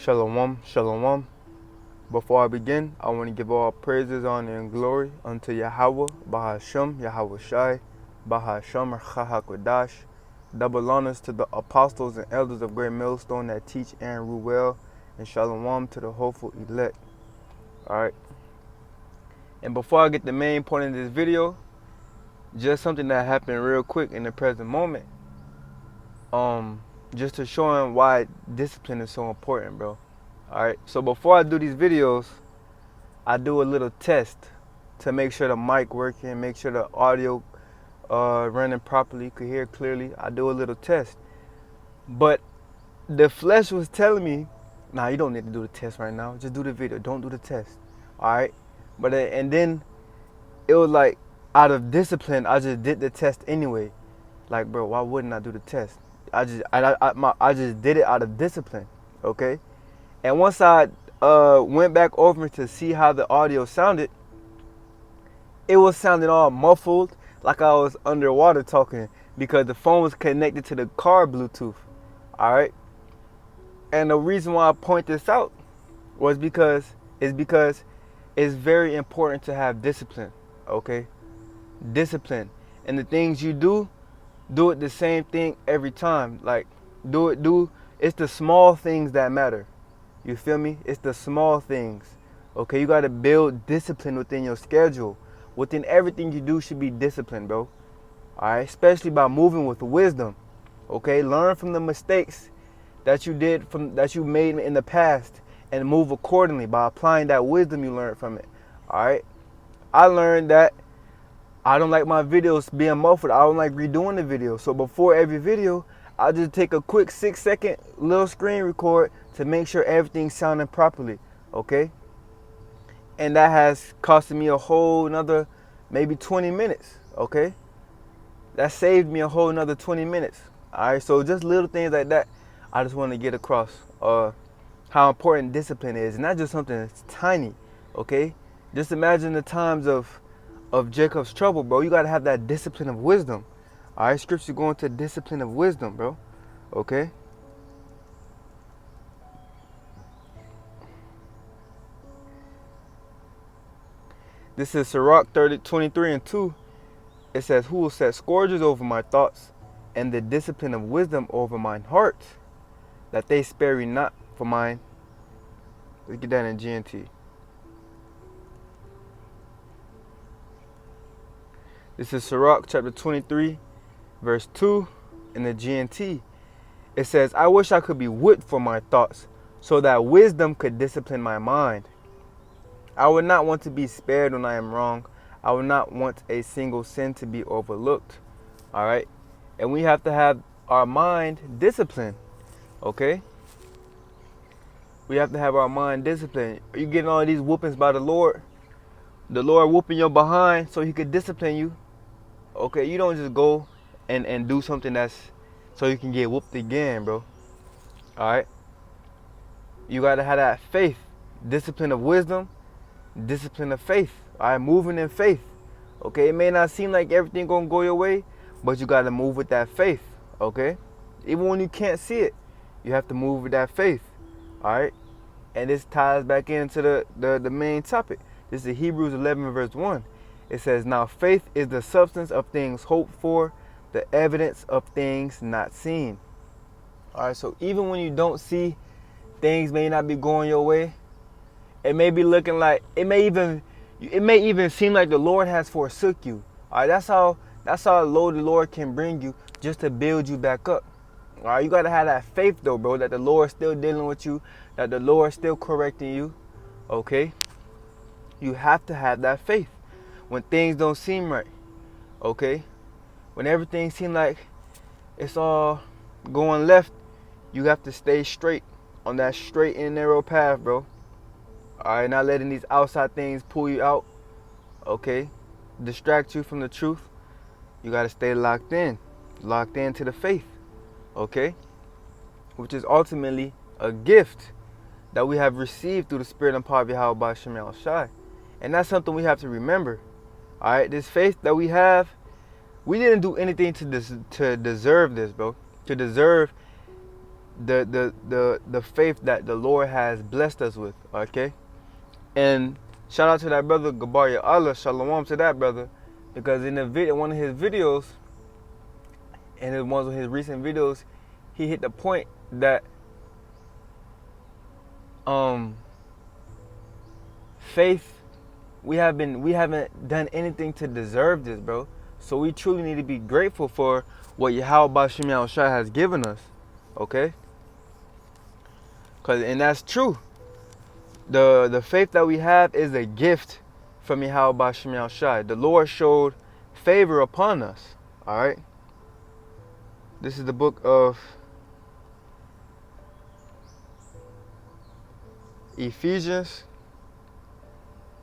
Shalom, shalom. Before I begin, I want to give all praises, honor, and glory unto Yahweh, Bahashem, Yahweh Shai, Bahashem, Chahakodash. Double honors to the apostles and elders of Great Millstone that teach and rule well, and shalom to the hopeful elect. Alright. And before I get the main point of this video, just something that happened real quick in the present moment. Just to show him why discipline is so important, bro. Alright, so before I do these videos, I do a little test to make sure the mic working, make sure the audio running properly, you could hear clearly. I do a little test. But the flesh was telling me, nah, you don't need to do the test right now. Just do the video. Don't do the test. Alright? But and then it was like, out of discipline, I just did the test anyway. Like, bro, why wouldn't I do the test? I just did it out of discipline. Okay? And once I went back over to see how the audio sounded, it was sounding all muffled, like I was underwater talking, because the phone was connected to the car Bluetooth. Alright? And the reason why I point this out was because it's very important to have discipline. Okay? Discipline. And the things you do it the same thing every time. Like, it's the small things that matter. You feel me? It's the small things. Okay, you got to build discipline within your schedule. Within everything you do should be discipline, bro. Alright, especially by moving with wisdom. Okay, learn from the mistakes that you made in the past and move accordingly by applying that wisdom you learned from it. Alright? I learned that I don't like my videos being muffled. I don't like redoing the video. So before every video, I'll just take a quick 6-second little screen record to make sure everything's sounding properly, okay? And that has costed me a whole another maybe 20 minutes, okay? That saved me a whole another 20 minutes, all right? So just little things like that, I just want to get across how important discipline is. And not just something that's tiny, okay? Just imagine the times of Jacob's trouble, bro. You got to have that discipline of wisdom. All right, scripture going to discipline of wisdom, bro. Okay. This is Sirach 23:2. It says, who will set scourges over my thoughts and the discipline of wisdom over mine heart, that they spare me not for mine. Let's get that in GNT. This is Sirach chapter 23, verse 2 in the GNT. It says, I wish I could be whipped for my thoughts, so that wisdom could discipline my mind. I would not want to be spared when I am wrong. I would not want a single sin to be overlooked. All right? And we have to have our mind disciplined. Okay? We have to have our mind disciplined. Are you getting all these whoopings by the Lord? The Lord whooping your behind so he could discipline you. Okay, you don't just go and do something that's so you can get whooped again, bro. Alright? You gotta have that faith. Discipline of wisdom, discipline of faith. Alright, moving in faith. Okay, it may not seem like everything gonna go your way, but you gotta move with that faith. Okay? Even when you can't see it, you have to move with that faith. Alright? And this ties back into the main topic. This is Hebrews 11 verse 1. It says, now faith is the substance of things hoped for, the evidence of things not seen. All right, so even when you don't see, things may not be going your way. It may be looking like, it may even seem like the Lord has forsook you. All right, that's how low the Lord can bring you just to build you back up. All right, you got to have that faith though, bro, that the Lord's still dealing with you, that the Lord's still correcting you. Okay? You have to have that faith when things don't seem right, okay? When everything seems like it's all going left, you have to stay straight on that straight and narrow path, bro. All right, not letting these outside things pull you out, okay? Distract you from the truth. You got to stay locked into the faith, okay? Which is ultimately a gift that we have received through the Spirit and power of Yahweh by Shemel Shai. And that's something we have to remember. All right, this faith that we have, we didn't do anything to deserve this, bro. To deserve the faith that the Lord has blessed us with. Okay, and shout out to that brother Gabar Allah, shalom to that brother, because in one of his videos, in one of his recent videos, he hit the point that faith, we haven't done anything to deserve this, bro. So we truly need to be grateful for what Yahweh Bashim Yahushua has given us. Okay? And that's true. The faith that we have is a gift from Yahweh Bashim Yahushua. The Lord showed favor upon us. Alright? This is the book of Ephesians,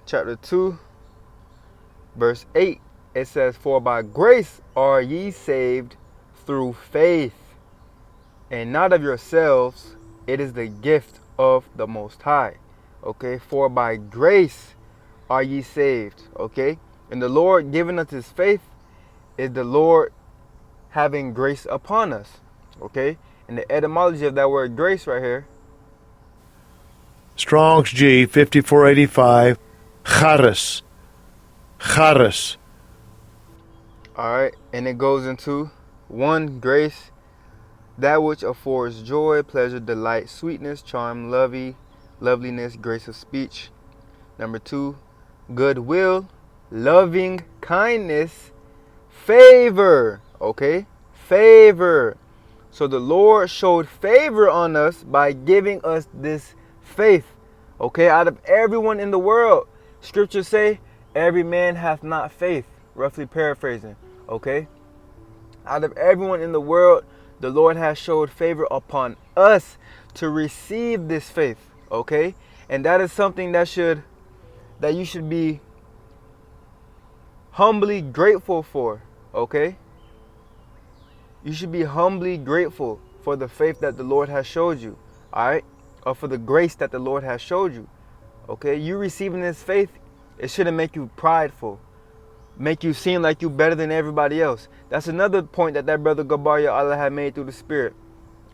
chapter 2, verse 8. It says, "For by grace are ye saved through faith, and not of yourselves, it is the gift of the Most High." Okay, for by grace are ye saved. Okay, and the Lord giving us his faith is the Lord having grace upon us. Okay, and the etymology of that word grace right here, Strong's G 5485, charis. Charis. alright, and it goes into 1, grace, that which affords joy, pleasure, delight, sweetness, charm, loveliness, grace of speech. Number 2, goodwill, loving kindness, favor. Okay, favor. So the Lord showed favor on us by giving us this faith. Okay, out of everyone in the world, scriptures say every man hath not faith, roughly paraphrasing. Okay, out of everyone in the world, the Lord has showed favor upon us to receive this faith. Okay, and that is something that you should be humbly grateful for. Okay, you should be humbly grateful for the faith that the Lord has showed you. All right, or for the grace that the Lord has showed you. Okay, you receiving this faith, it shouldn't make you prideful, make you seem like you better than everybody else. That's another point that brother Gabar Allah had made through the Spirit.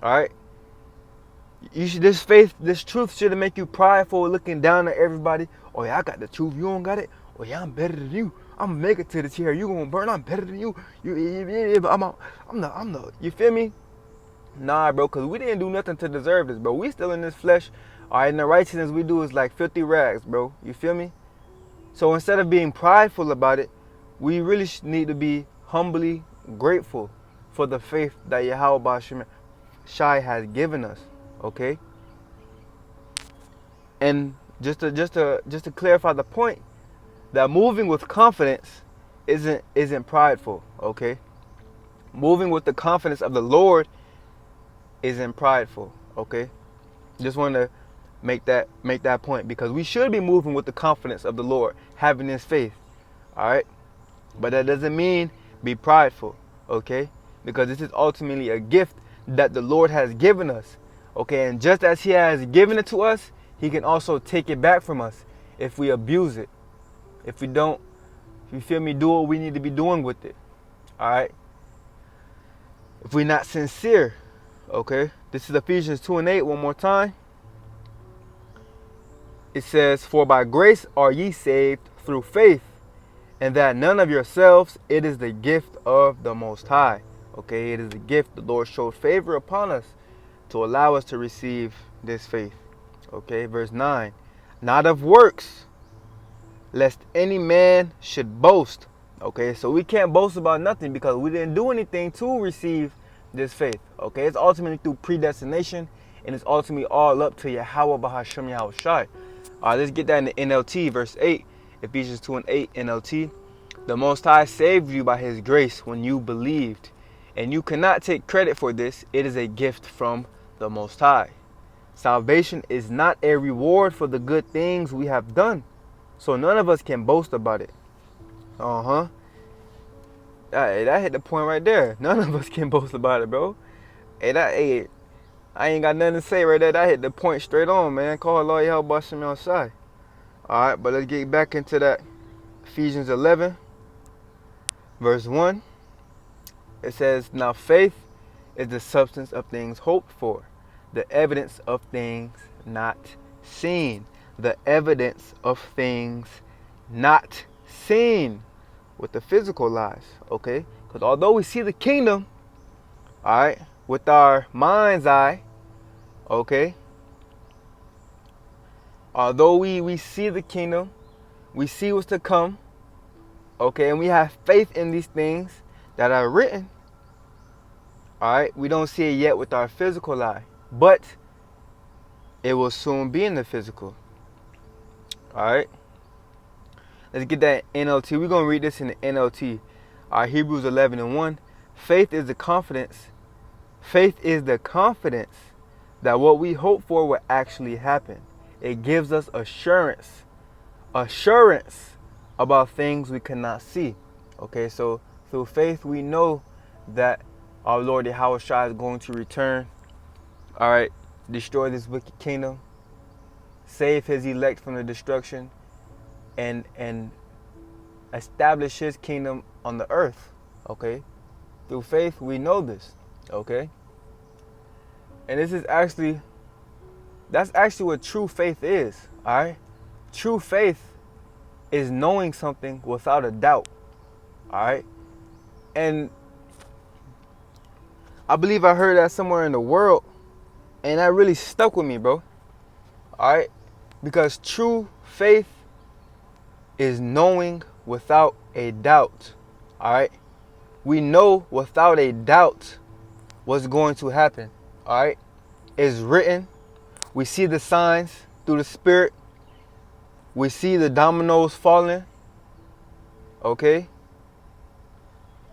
All right, this faith, this truth shouldn't make you prideful, looking down at everybody. Oh yeah, I got the truth, you don't got it. Oh yeah, I'm better than you. I'm gonna make it to the chair. You gonna burn? I'm better than you. I'm the. You feel me? Nah, bro, because we didn't do nothing to deserve this, bro. We still in this flesh. All right, and the righteousness we do is like filthy rags, bro. You feel me? So instead of being prideful about it, we really need to be humbly grateful for the faith that Yahweh Bashim Shai has given us. Okay? And just to clarify the point, that moving with confidence isn't prideful. Okay? Moving with the confidence of the Lord isn't prideful. Okay? Just want to make that point, because we should be moving with the confidence of the Lord, having this faith. All right, but that doesn't mean be prideful. Okay, because this is ultimately a gift that the Lord has given us. Okay, and just as he has given it to us, he can also take it back from us if we abuse it, if we don't, if you feel me, do what we need to be doing with it. All right, if we're not sincere. Okay, this is Ephesians 2:8 one more time. It says, "For by grace are ye saved through faith, and that none of yourselves, it is the gift of the Most High." Okay, it is a gift. The Lord showed favor upon us to allow us to receive this faith. Okay, verse 9, "Not of works, lest any man should boast." Okay, so we can't boast about nothing because we didn't do anything to receive this faith. Okay, it's ultimately through predestination, and it's ultimately all up to Yahweh Bahashem Yahushai. Let's get that in the NLT, verse 8, Ephesians 2:8 NLT. "The Most High saved you by his grace when you believed, and you cannot take credit for this. It is a gift from the Most High." Salvation is not a reward for the good things we have done, so none of us can boast about it. That hit the point right there. None of us can boast about it, bro. I ain't got nothing to say right there. That hit the point straight on, man. Call Lord Yahweh Bashim outside. Alright, but let's get back into that. Ephesians 11, verse 1. It says, "Now faith is the substance of things hoped for, The evidence of things not seen. The evidence of things not seen with the physical eyes, okay? Because although we see the kingdom, all right, with our mind's eye, okay? Although we see the kingdom, we see what's to come, okay? And we have faith in these things that are written, all right? We don't see it yet with our physical eye, but it will soon be in the physical, all right? Let's get that NLT. We're going to read this in the NLT. Hebrews 11:1. Faith is the confidence. Faith is the confidence that what we hope for will actually happen. It gives us assurance. Assurance about things we cannot see. Okay, so through faith we know that our Lord Yahushua is going to return. All right, destroy this wicked kingdom. Save his elect from the destruction. And establish his kingdom on the earth, okay? Through faith, we know this, okay? And this is that's actually what true faith is, all right? True faith is knowing something without a doubt, all right? And I believe I heard that somewhere in the world, and that really stuck with me, bro, all right? Because true faith is knowing without a doubt, all right? We know without a doubt what's going to happen, all right? It's written. We see the signs through the Spirit. We see the dominoes falling, okay?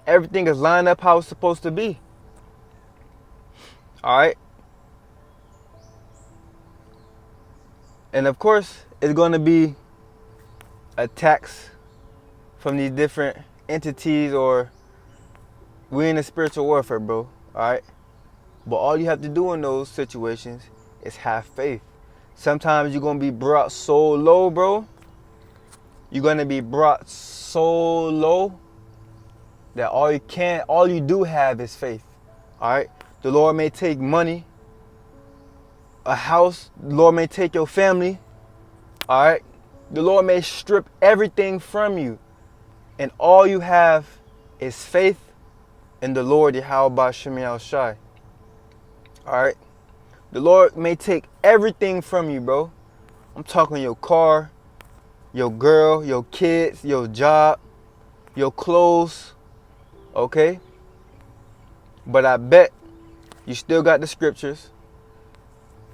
Everything is lined up how it's supposed to be, all right? And of course, it's going to be attacks from these different entities, or we're in a spiritual warfare, bro, all right? But all you have to do in those situations is have faith. Sometimes you're going to be brought so low, bro. You're going to be brought so low that all you do have is faith, all right? The Lord may take money, a house. The Lord may take your family, all right? The Lord may strip everything from you, and all you have is faith in the Lord Yahweh Shemi Shai. All right? The Lord may take everything from you, bro. I'm talking your car, your girl, your kids, your job, your clothes, okay? But I bet you still got the scriptures.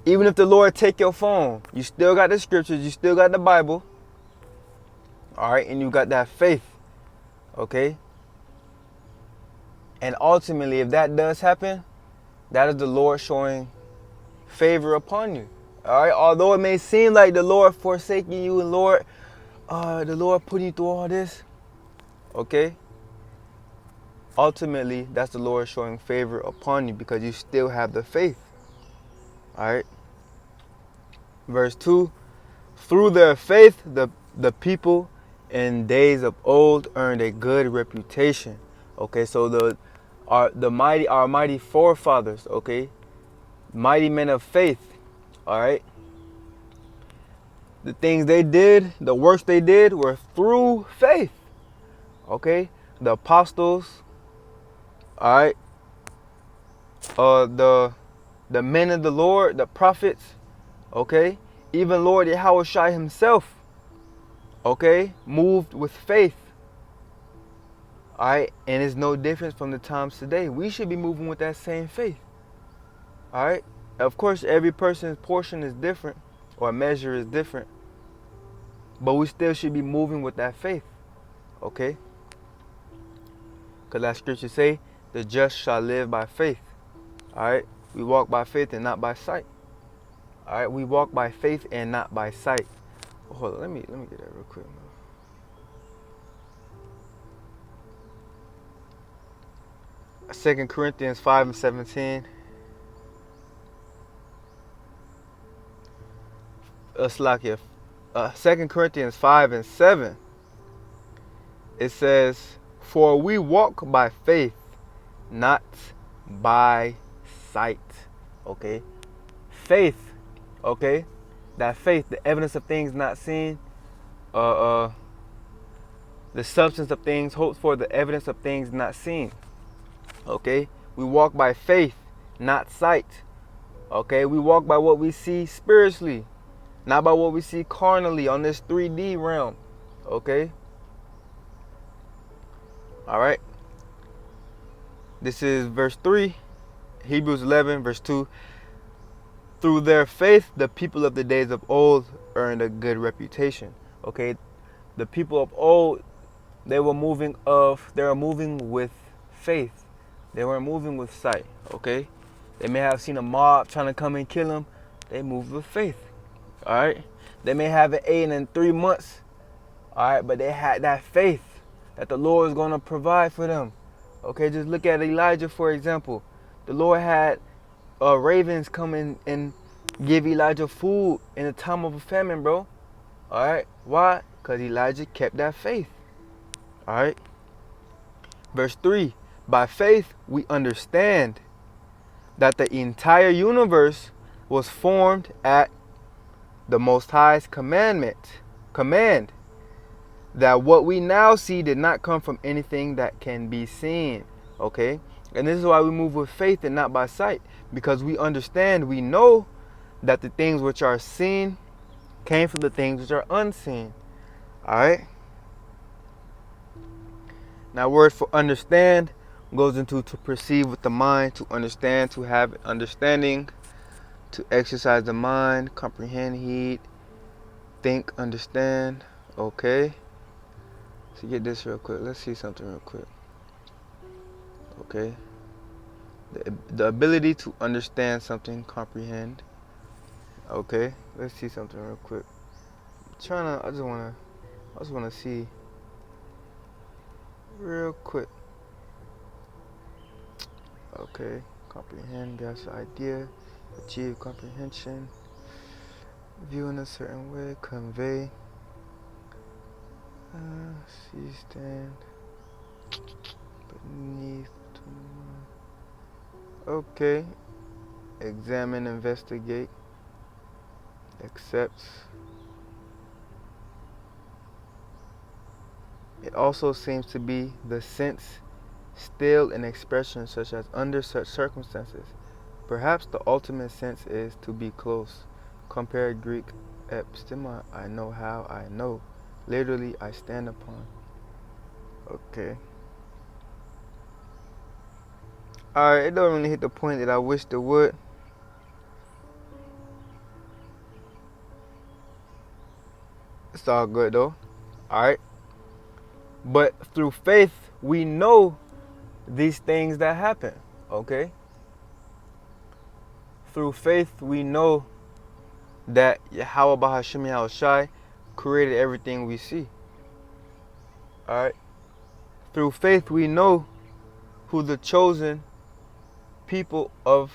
Even if the Lord take your phone, you still got the scriptures, you still got the Bible. All right, and you got that faith, okay? And ultimately, if that does happen, that is the Lord showing favor upon you. All right, although it may seem like the Lord forsaking you and the Lord putting you through all this, okay? Ultimately, that's the Lord showing favor upon you because you still have the faith. All right. Verse 2, through their faith, the people in days of old earned a good reputation. Okay, so our mighty forefathers, okay, mighty men of faith, all right, the things they did, the works they did were through faith, okay, the apostles, all right, the men of the Lord, the prophets, okay, even Lord Yahushua himself, okay, moved with faith. All right, and it's no different from the times today. We should be moving with that same faith. All right, of course, every person's portion is different, or measure is different, but we still should be moving with that faith. Okay, because that scripture say, "The just shall live by faith." All right, we walk by faith and not by sight. All right, we walk by faith and not by sight. Hold on, let me get that real quick, man. 2 Corinthians 5:17. Slakia. 2 Corinthians 5:7. It says, "For we walk by faith, not by sight." Okay? faith, okay? That faith, the evidence of things not seen, the substance of things hoped for, the evidence of things not seen, okay? We walk by faith, not sight, okay? We walk by what we see spiritually, not by what we see carnally on this 3D realm, okay? All right. This is verse 3, Hebrews 11, verse 2. Through their faith, the people of the days of old earned a good reputation. Okay, the people of old, they were moving with faith. They weren't moving with sight. Okay, they may have seen a mob trying to come and kill them. They moved with faith. All right, they may have an 8 and 3 months. All right, but they had that faith that the Lord is going to provide for them. Okay, just look at Elijah, for example. The Lord had ravens come in and give Elijah food in the time of a famine, bro. All right, why? Because Elijah kept that faith. All right. Verse 3, by faith we understand that the entire universe was formed at the Most High's command, that what we now see did not come from anything that can be seen. Okay, and this is why we move with faith and not by sight, because we understand, we know that the things which are seen came from the things which are unseen. All right. Now, word for understand goes into to perceive with the mind, to understand, to have understanding, to exercise the mind, comprehend, heed, think, understand. Okay. So get this real quick. Let's see something real quick. Okay. The ability to understand something, comprehend. Okay. Let's see something real quick. I just wanna see real quick. Okay. Comprehend, grasp the idea, achieve comprehension, view in a certain way, convey. See, stand beneath. Okay. Examine, investigate, accepts. It also seems to be the sense still in expression such as under such circumstances. Perhaps the ultimate sense is to be close. Compare Greek epistema, I know how, I know. Literally, I stand upon. Okay. Alright, it don't really hit the point that I wished it would. It's all good though. Alright. But through faith, we know these things that happen. Okay? Through faith, we know that Yahweh Bahashim Yahushai created everything we see. Alright? Through faith, we know who the chosen people of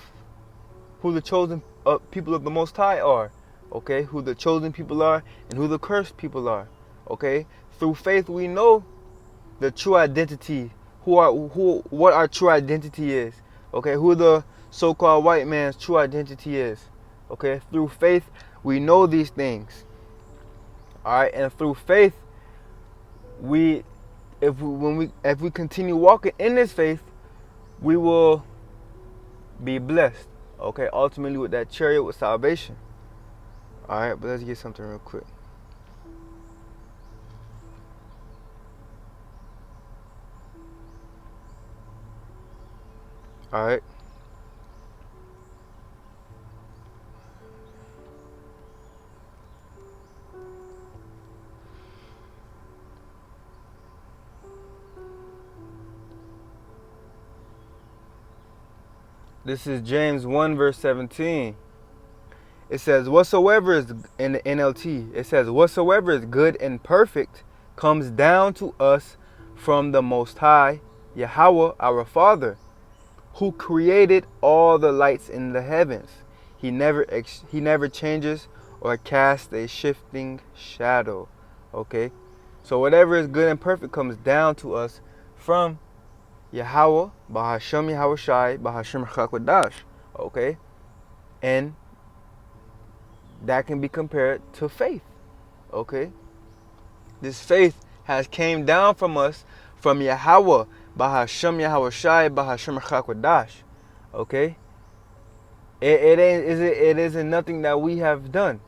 the Most High are. Okay? Who the chosen people are and who the cursed people are. Okay? Through faith, we know the true identity, what our true identity is. Okay? Who the so-called white man's true identity is. Okay? Through faith, we know these things. Alright, and through faith, if we continue walking in this faith, we will be blessed. Okay, ultimately with that chariot with salvation. Alright, but let's get something real quick. Alright. This is James 1 verse 17. It says, whatsoever is, in the NLT, it says, whatsoever is good and perfect comes down to us from the Most High, Yahweh, our Father, who created all the lights in the heavens. He never changes or casts a shifting shadow. Okay? So whatever is good and perfect comes down to us from Yahweh, Bahasham Yahushai, Bahasham Chakwadash. Okay? And that can be compared to faith. Okay? This faith has came down from us, from Yahweh, Bahashem Yahweh Shai, Bahashem Chakwadash. Okay? It isn't nothing that we have done.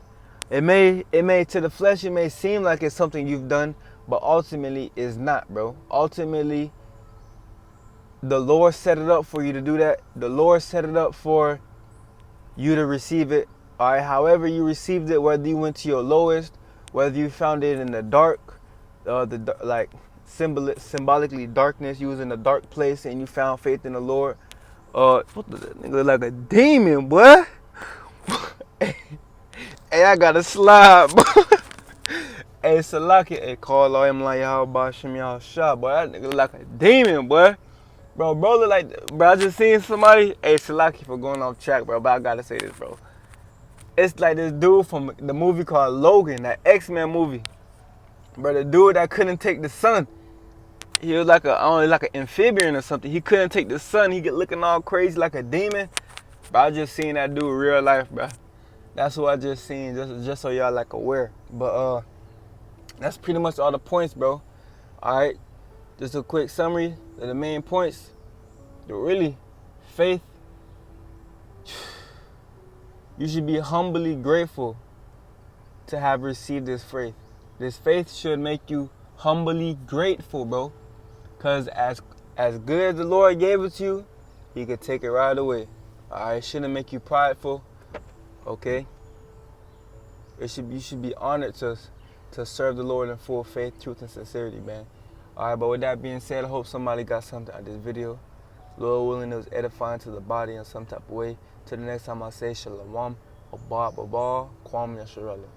It may to the flesh, it may seem like it's something you've done, but ultimately it's not, bro. Ultimately, the Lord set it up for you to do that. The Lord set it up for you to receive it. All right, however you received it, whether you went to your lowest, whether you found it in the dark, like symbolically darkness, you was in a dark place and you found faith in the Lord. What the nigga look like a demon, boy? Hey, I got a slide, bro. Hey, Salaki, hey, call him like y'all Bashim y'all shot, boy. That nigga look like a demon, boy. Bro look like, bro, I just seen somebody. Hey, Salaki for going off track, bro, but I gotta say this, bro. It's like this dude from the movie called Logan, that X-Men movie. Bro, the dude that couldn't take the sun. He was like like an amphibian or something. He couldn't take the sun. He get looking all crazy like a demon. Bro, I just seen that dude real life, bro. That's what I just seen, just so y'all like aware. But that's pretty much all the points, bro. All right, just a quick summary of the main points. Really, faith. You should be humbly grateful to have received this faith. This faith should make you humbly grateful, bro. Cause as good as the Lord gave it to you, He could take it right away. All right, it shouldn't make you prideful. Okay. You should be honored to serve the Lord in full faith, truth, and sincerity, man. All right, but with that being said, I hope somebody got something out of this video. Lord willing, it was edifying to the body in some type of way. Till the next time I say shalom, abad, kwam, yasharallah.